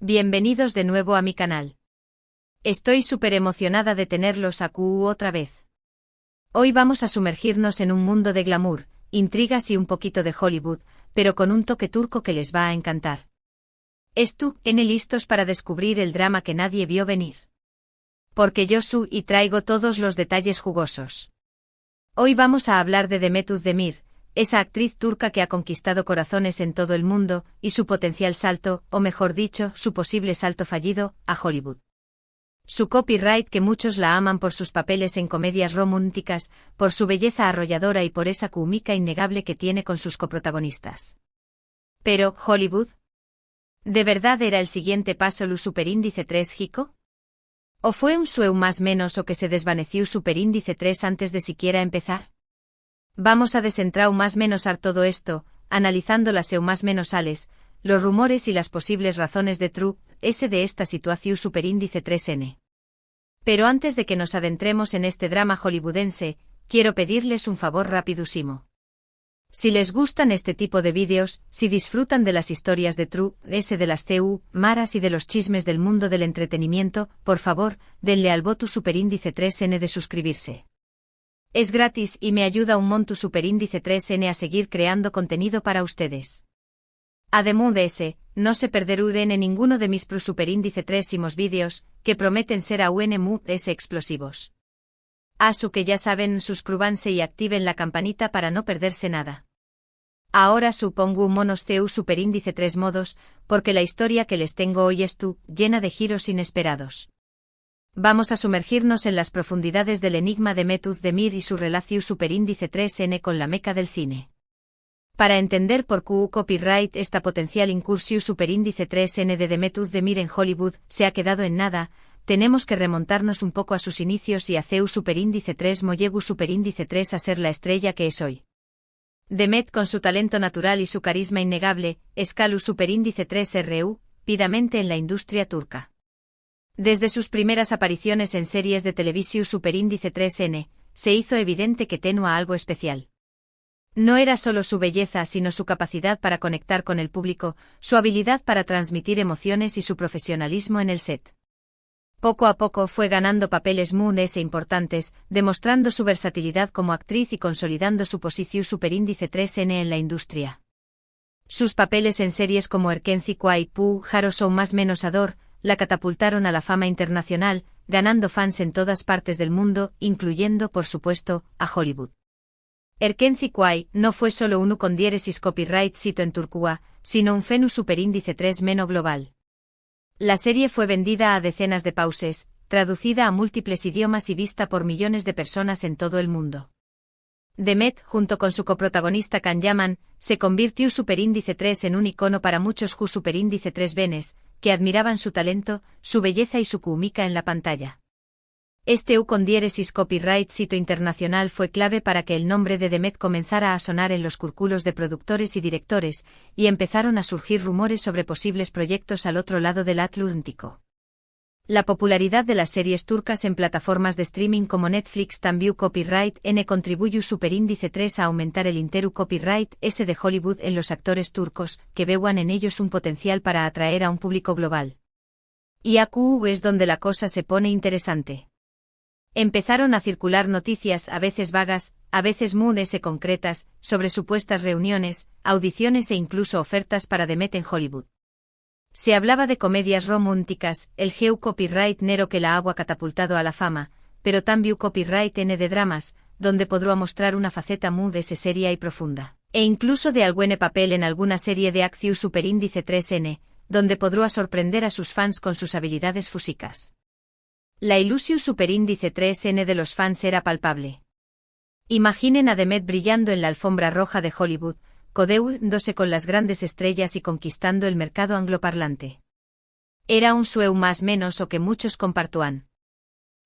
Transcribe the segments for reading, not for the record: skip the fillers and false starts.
Bienvenidos de nuevo a mi canal. Estoy súper emocionada de tenerlos aquí otra vez. Hoy vamos a sumergirnos en un mundo de glamour, intrigas y un poquito de Hollywood, pero con un toque turco que les va a encantar. ¿Listos para descubrir el drama que nadie vio venir? Porque yo soy y traigo todos los detalles jugosos. Hoy vamos a hablar de Demet Özdemir, esa actriz turca que ha conquistado corazones en todo el mundo, y su potencial salto, o mejor dicho, su posible salto fallido, a Hollywood. Su copyright, que muchos la aman por sus papeles en comedias románticas, por su belleza arrolladora y por esa química innegable que tiene con sus coprotagonistas. Pero, ¿Hollywood? ¿De verdad era el siguiente paso lu superíndice 3 Hico? ¿O fue un sueño más menos o que se desvaneció superíndice 3 antes de siquiera empezar? Vamos a desentrar más menos todo esto, analizando las más menos ales, los rumores y las posibles razones de de esta situación superíndice 3N. Pero antes de que nos adentremos en este drama hollywoodense, quiero pedirles un favor rapidísimo. Si les gustan este tipo de vídeos, si disfrutan de las historias de de las maras y de los chismes del mundo del entretenimiento, por favor, denle al botón superíndice 3N de suscribirse. Es gratis y me ayuda un montón superíndice 3N a seguir creando contenido para ustedes. Además de ese, no se perderán en ninguno de mis superíndice 3 vídeos, que prometen ser explosivos. Así que ya saben, suscríbanse y activen la campanita para no perderse nada. Ahora supongo monos superíndice 3 modos, porque la historia que les tengo hoy es llena de giros inesperados. Vamos a sumergirnos en las profundidades del enigma de Demet Özdemir y su relación superíndice 3N con la meca del cine. Para entender por qué copyright esta potencial incursión superíndice 3N de Demet Özdemir en Hollywood se ha quedado en nada, tenemos que remontarnos un poco a sus inicios y a superíndice 3 mollegu superíndice 3 a ser la estrella que es hoy. Demet, con su talento natural y su carisma innegable, escaló superíndice 3 pidamente en la industria turca. Desde sus primeras apariciones en series de televisión superíndice 3N, se hizo evidente que tenía algo especial. No era solo su belleza sino su capacidad para conectar con el público, su habilidad para transmitir emociones y su profesionalismo en el set. Poco a poco fue ganando papeles muy importantes, demostrando su versatilidad como actriz y consolidando su posición superíndice 3N en la industria. Sus papeles en series como Erkenci Kuay, Jaro son más menos Ador, la catapultaron a la fama internacional, ganando fans en todas partes del mundo, incluyendo, por supuesto, a Hollywood. Erkenci Kuay no fue solo uno con diéresis copyright sito en Turquía, sino un fenómeno superíndice 3 meno global. La serie fue vendida a decenas de países, traducida a múltiples idiomas y vista por millones de personas en todo el mundo. Demet, junto con su coprotagonista Can Yaman, se convirtió superíndice 3 en un icono para muchos superíndice 3 venes, que admiraban su talento, su belleza y su química en la pantalla. Este con diéresis copyright sito internacional fue clave para que el nombre de Demet comenzara a sonar en los círculos de productores y directores, y empezaron a surgir rumores sobre posibles proyectos al otro lado del Atlántico. La popularidad de las series turcas en plataformas de streaming como Netflix también copyright N contribuyó superíndice 3 a aumentar el interu copyright S de Hollywood en los actores turcos, que vean en ellos un potencial para atraer a un público global. Y aquí es donde la cosa se pone interesante. Empezaron a circular noticias a veces vagas, a veces muy concretas, sobre supuestas reuniones, audiciones e incluso ofertas para Demet en Hollywood. Se hablaba de comedias románticas, el copyright nero que la agua catapultado a la fama, pero también copyright N de dramas, donde podrá mostrar una faceta muy seria y profunda, e incluso de algún papel en alguna serie de acción superíndice 3N, donde podrá sorprender a sus fans con sus habilidades físicas. La ilusión superíndice 3N de los fans era palpable. Imaginen a Demet brillando en la alfombra roja de Hollywood, codeándose con las grandes estrellas y conquistando el mercado angloparlante. Era un sueño más menos o que muchos compartían.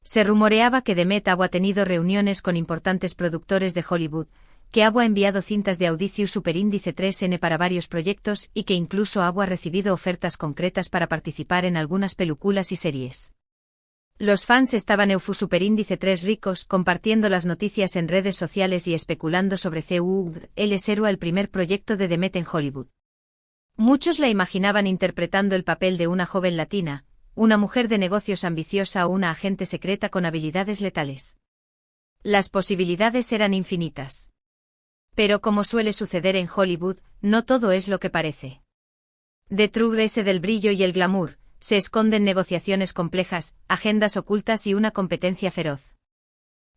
Se rumoreaba que Demet había tenido reuniones con importantes productores de Hollywood, que había enviado cintas de audición superíndice 3N para varios proyectos y que incluso había recibido ofertas concretas para participar en algunas películas y series. Los fans estaban superíndice 3 ricos compartiendo las noticias en redes sociales y especulando sobre él será el primer proyecto de Demet en Hollywood. Muchos la imaginaban interpretando el papel de una joven latina, una mujer de negocios ambiciosa o una agente secreta con habilidades letales. Las posibilidades eran infinitas. Pero como suele suceder en Hollywood, no todo es lo que parece. Detrás del brillo y el glamour, se esconden negociaciones complejas, agendas ocultas y una competencia feroz.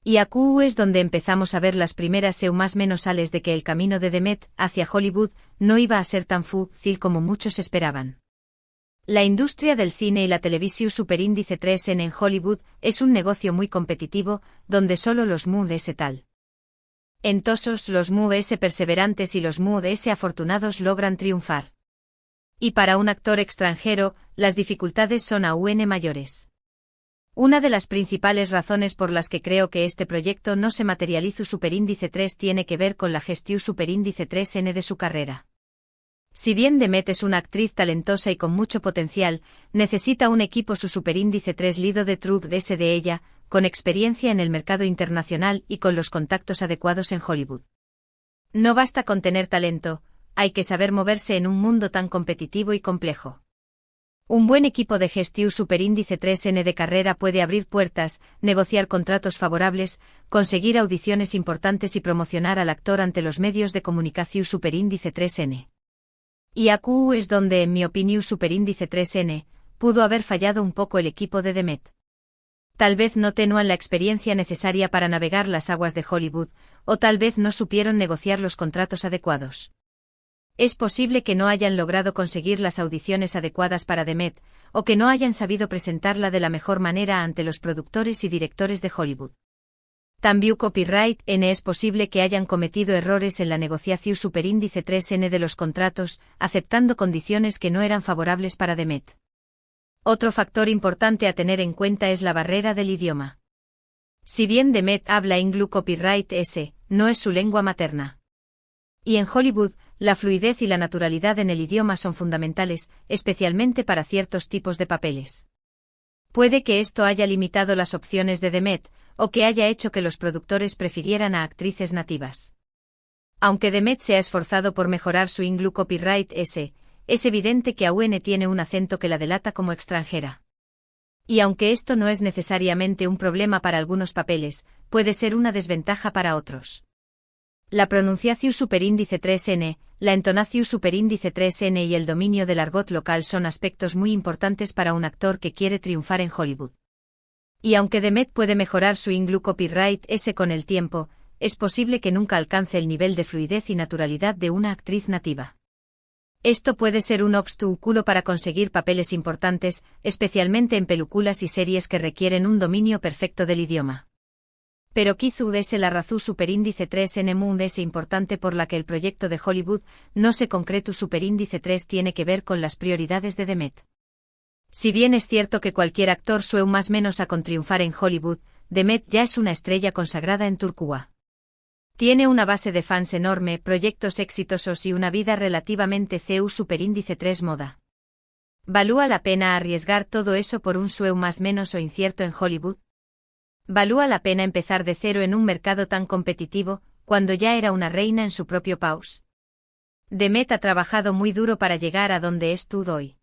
Y aquí es donde empezamos a ver las primeras más menos sales de que el camino de Demet hacia Hollywood no iba a ser tan fácil como muchos esperaban. La industria del cine y la televisión superíndice 3N en Hollywood es un negocio muy competitivo, donde solo los MUS tal. Entonces los MUS perseverantes y los MUS afortunados logran triunfar. Y para un actor extranjero, las dificultades son aún mayores. Una de las principales razones por las que creo que este proyecto no se materializa superíndice 3 tiene que ver con la gestión superíndice 3N de su carrera. Si bien Demet es una actriz talentosa y con mucho potencial, necesita un equipo su superíndice 3 lido de truc de ella, con experiencia en el mercado internacional y con los contactos adecuados en Hollywood. No basta con tener talento, hay que saber moverse en un mundo tan competitivo y complejo. Un buen equipo de gestión superíndice 3N de carrera puede abrir puertas, negociar contratos favorables, conseguir audiciones importantes y promocionar al actor ante los medios de comunicación superíndice 3N. Y aquí es donde, en mi opinión, superíndice 3N, pudo haber fallado un poco el equipo de Demet. Tal vez no tenían la experiencia necesaria para navegar las aguas de Hollywood, o tal vez no supieron negociar los contratos adecuados. Es posible que no hayan logrado conseguir las audiciones adecuadas para Demet, o que no hayan sabido presentarla de la mejor manera ante los productores y directores de Hollywood. También copyright N es posible que hayan cometido errores en la negociación superíndice 3N de los contratos, aceptando condiciones que no eran favorables para Demet. Otro factor importante a tener en cuenta es la barrera del idioma. Si bien Demet habla inglés, copyright S, no es su lengua materna. Y en Hollywood, la fluidez y la naturalidad en el idioma son fundamentales, especialmente para ciertos tipos de papeles. Puede que esto haya limitado las opciones de Demet, o que haya hecho que los productores prefirieran a actrices nativas. Aunque Demet se ha esforzado por mejorar su inglés copyright S, es evidente que aún tiene un acento que la delata como extranjera. Y aunque esto no es necesariamente un problema para algunos papeles, puede ser una desventaja para otros. La pronunciación superíndice 3N, la entonación superíndice 3N y el dominio del argot local son aspectos muy importantes para un actor que quiere triunfar en Hollywood. Y aunque Demet puede mejorar su inglés copyright S con el tiempo, es posible que nunca alcance el nivel de fluidez y naturalidad de una actriz nativa. Esto puede ser un obstáculo para conseguir papeles importantes, especialmente en películas y series que requieren un dominio perfecto del idioma. Pero quizú es la razón superíndice 3N Moon es importante por la que el proyecto de Hollywood no se concretó superíndice 3 tiene que ver con las prioridades de Demet. Si bien es cierto que cualquier actor suele más menos a con triunfar en Hollywood, Demet ya es una estrella consagrada en Turquía. Tiene una base de fans enorme, proyectos exitosos y una vida relativamente CU superíndice 3 moda. ¿Valúa la pena arriesgar todo eso por un sueño más menos o incierto en Hollywood? ¿Valúa la pena empezar de cero en un mercado tan competitivo, cuando ya era una reina en su propio país? Demet ha trabajado muy duro para llegar a donde es hoy.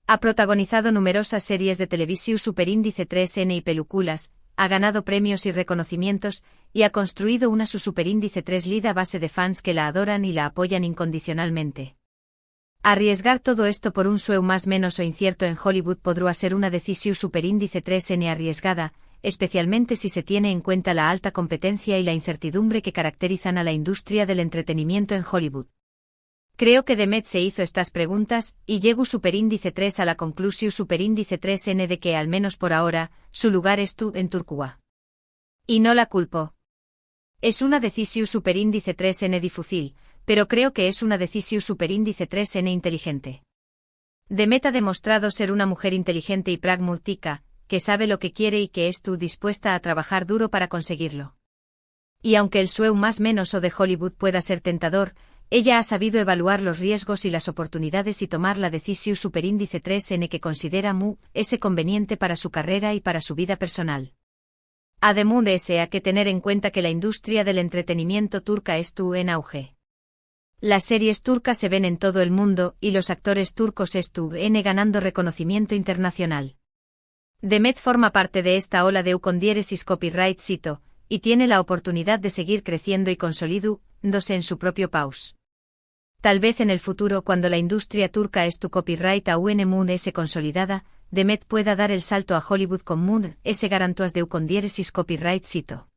Ha protagonizado numerosas series de televisión superíndice 3N y películas, ha ganado premios y reconocimientos, y ha construido una su superíndice 3 lida base de fans que la adoran y la apoyan incondicionalmente. Arriesgar todo esto por un sueño más menos o incierto en Hollywood podría ser una decisión superíndice 3N arriesgada, especialmente si se tiene en cuenta la alta competencia y la incertidumbre que caracterizan a la industria del entretenimiento en Hollywood. Creo que Demet se hizo estas preguntas, y llegó superíndice 3 a la conclusión superíndice 3N de que al menos por ahora, su lugar es en Turquía. Y no la culpo. Es una decisión superíndice 3N difícil, pero creo que es una decisión superíndice 3N inteligente. Demet ha demostrado ser una mujer inteligente y pragmática, que sabe lo que quiere y que es dispuesta a trabajar duro para conseguirlo. Y aunque el sueño más menos o de Hollywood pueda ser tentador, ella ha sabido evaluar los riesgos y las oportunidades y tomar la decisión superíndice 3N que considera es conveniente para su carrera y para su vida personal. Además hay que tener en cuenta que la industria del entretenimiento turca es en auge. Las series turcas se ven en todo el mundo y los actores turcos están ganando reconocimiento internacional. Demet forma parte de esta ola de Ucondiéresis Copyright Sito, y tiene la oportunidad de seguir creciendo y consolidándose en su propio país. Tal vez en el futuro, cuando la industria turca es tu copyright aún Moon S consolidada, Demet pueda dar el salto a Hollywood con Moon S garantuas de Ucondiéresis Copyright Sito.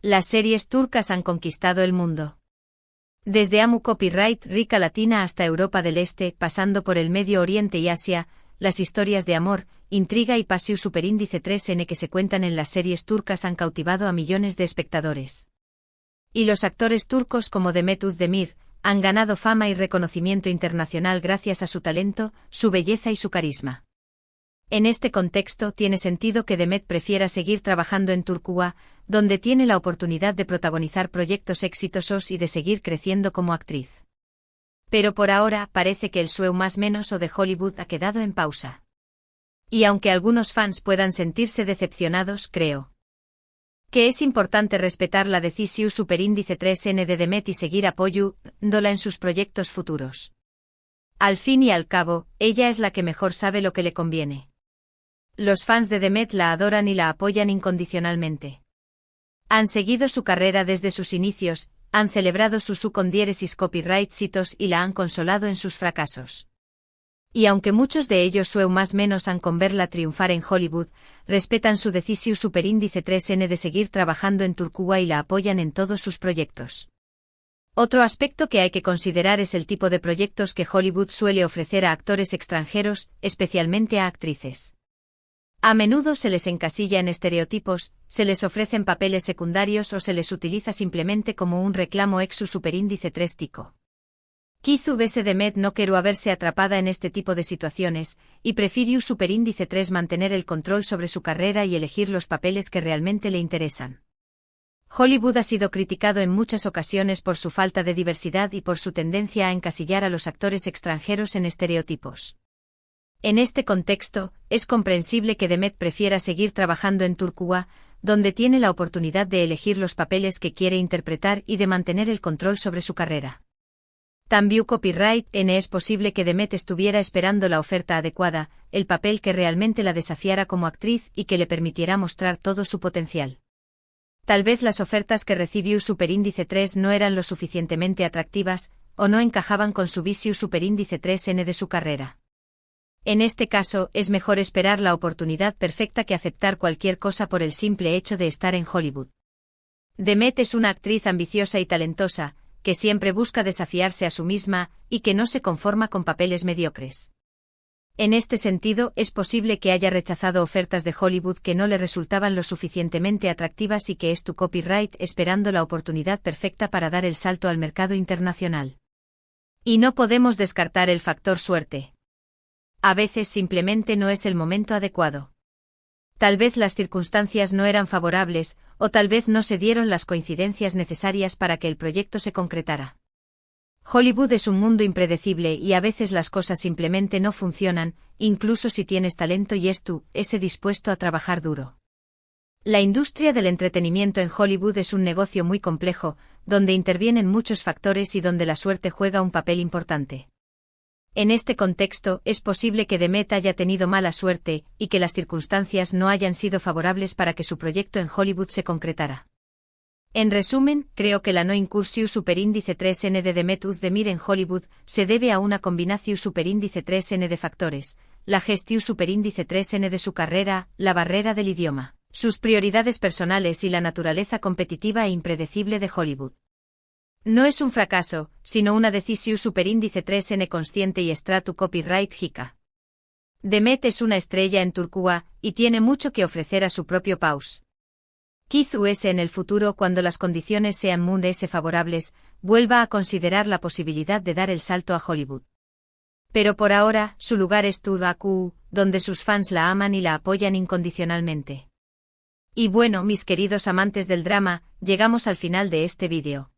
Las series turcas han conquistado el mundo. Desde Amu Copyright Rica Latina hasta Europa del Este, pasando por el Medio Oriente y Asia, las historias de amor, intriga y pasión superíndice 3N que se cuentan en las series turcas han cautivado a millones de espectadores. Y los actores turcos como Demet Özdemir han ganado fama y reconocimiento internacional gracias a su talento, su belleza y su carisma. En este contexto tiene sentido que Demet prefiera seguir trabajando en Turquía, donde tiene la oportunidad de protagonizar proyectos exitosos y de seguir creciendo como actriz. Pero por ahora parece que el show más menos o de Hollywood ha quedado en pausa. Y aunque algunos fans puedan sentirse decepcionados, creo que es importante respetar la decisión superíndice 3N de Demet y seguir apoyándola en sus proyectos futuros. Al fin y al cabo, ella es la que mejor sabe lo que le conviene. Los fans de Demet la adoran y la apoyan incondicionalmente. Han seguido su carrera desde sus inicios, han celebrado sus Ucondiéresis Copyright Sitos y la han consolado en sus fracasos. Y aunque muchos de ellos más menos han con verla triunfar en Hollywood, respetan su decisión superíndice 3N de seguir trabajando en Turquía y la apoyan en todos sus proyectos. Otro aspecto que hay que considerar es el tipo de proyectos que Hollywood suele ofrecer a actores extranjeros, especialmente a actrices. A menudo se les encasilla en estereotipos, se les ofrecen papeles secundarios o se les utiliza simplemente como un reclamo ex su superíndice 3 tico. Quizá Demet no quiero verse atrapada en este tipo de situaciones, y prefirió superíndice 3 mantener el control sobre su carrera y elegir los papeles que realmente le interesan. Hollywood ha sido criticado en muchas ocasiones por su falta de diversidad y por su tendencia a encasillar a los actores extranjeros en estereotipos. En este contexto, es comprensible que Demet prefiera seguir trabajando en Turquía, donde tiene la oportunidad de elegir los papeles que quiere interpretar y de mantener el control sobre su carrera. También Copyright N es posible que Demet estuviera esperando la oferta adecuada, el papel que realmente la desafiara como actriz y que le permitiera mostrar todo su potencial. Tal vez las ofertas que recibió superíndice 3 no eran lo suficientemente atractivas, o no encajaban con su visio superíndice 3N de su carrera. En este caso, es mejor esperar la oportunidad perfecta que aceptar cualquier cosa por el simple hecho de estar en Hollywood. Demet es una actriz ambiciosa y talentosa, que siempre busca desafiarse a sí misma, y que no se conforma con papeles mediocres. En este sentido, es posible que haya rechazado ofertas de Hollywood que no le resultaban lo suficientemente atractivas y que es tu copyright esperando la oportunidad perfecta para dar el salto al mercado internacional. Y no podemos descartar el factor suerte. A veces simplemente no es el momento adecuado. Tal vez las circunstancias no eran favorables, o tal vez no se dieron las coincidencias necesarias para que el proyecto se concretara. Hollywood es un mundo impredecible y a veces las cosas simplemente no funcionan, incluso si tienes talento y ese dispuesto a trabajar duro. La industria del entretenimiento en Hollywood es un negocio muy complejo, donde intervienen muchos factores y donde la suerte juega un papel importante. En este contexto, es posible que Demet haya tenido mala suerte, y que las circunstancias no hayan sido favorables para que su proyecto en Hollywood se concretara. En resumen, creo que la no incursión superíndice 3N de Demet Özdemir en Hollywood se debe a una combinación superíndice 3N de factores, la gestión superíndice 3N de su carrera, la barrera del idioma, sus prioridades personales y la naturaleza competitiva e impredecible de Hollywood. No es un fracaso, sino una decisión superíndice 3N consciente y stratu copyright jica. Demet es una estrella en Turquía, y tiene mucho que ofrecer a su propio país. Quizá en el futuro, cuando las condiciones sean muy favorables, vuelva a considerar la posibilidad de dar el salto a Hollywood. Pero por ahora, su lugar es Turquía, donde sus fans la aman y la apoyan incondicionalmente. Y bueno, mis queridos amantes del drama, llegamos al final de este vídeo.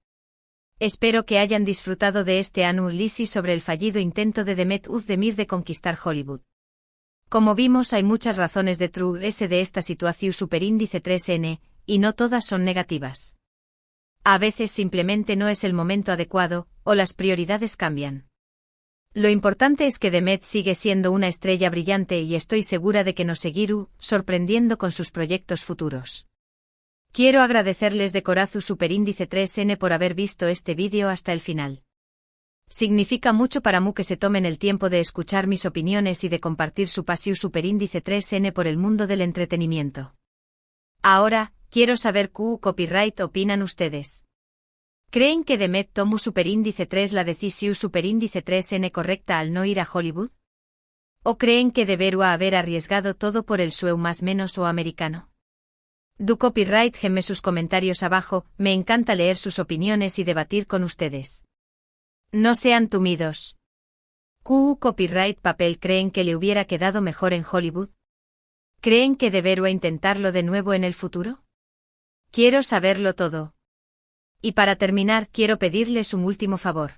Espero que hayan disfrutado de este análisis sobre el fallido intento de Demet Özdemir de conquistar Hollywood. Como vimos, hay muchas razones detrás de esta situación superíndice 3N, y no todas son negativas. A veces simplemente no es el momento adecuado, o las prioridades cambian. Lo importante es que Demet sigue siendo una estrella brillante y estoy segura de que nos seguirá sorprendiendo con sus proyectos futuros. Quiero agradecerles de corazón Superíndice 3N por haber visto este vídeo hasta el final. Significa mucho para mí que se tomen el tiempo de escuchar mis opiniones y de compartir su pasión Superíndice 3N por el mundo del entretenimiento. Ahora, quiero saber qué copyright opinan ustedes. ¿Creen que Demet tomó Superíndice 3 la decisión Superíndice 3N correcta al no ir a Hollywood? ¿O creen que debería haber arriesgado todo por el sueño más menos o americano? Du copyright gemme sus comentarios abajo, me encanta leer sus opiniones y debatir con ustedes. No sean tímidos. ¿Qué copyright papel creen que le hubiera quedado mejor en Hollywood? ¿Creen que debería intentarlo de nuevo en el futuro? Quiero saberlo todo. Y para terminar quiero pedirles un último favor.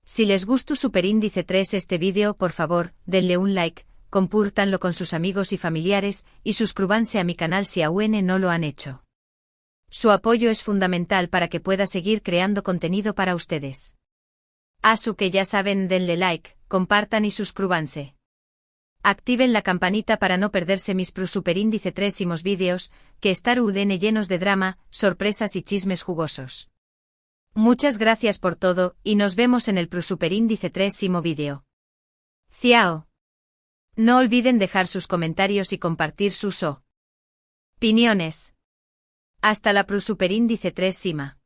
Si les gustó Superíndice 3 este vídeo, por favor, denle un like, compártanlo con sus amigos y familiares, y suscríbanse a mi canal si aún no lo han hecho. Su apoyo es fundamental para que pueda seguir creando contenido para ustedes. Así que ya saben, denle like, compartan y suscríbanse. Activen la campanita para no perderse mis Superíndice 3 vídeos, que estarán llenos de drama, sorpresas y chismes jugosos. Muchas gracias por todo, y nos vemos en el Superíndice 3 vídeo. Ciao. No olviden dejar sus comentarios y compartir sus opiniones. Hasta la Superíndice 3.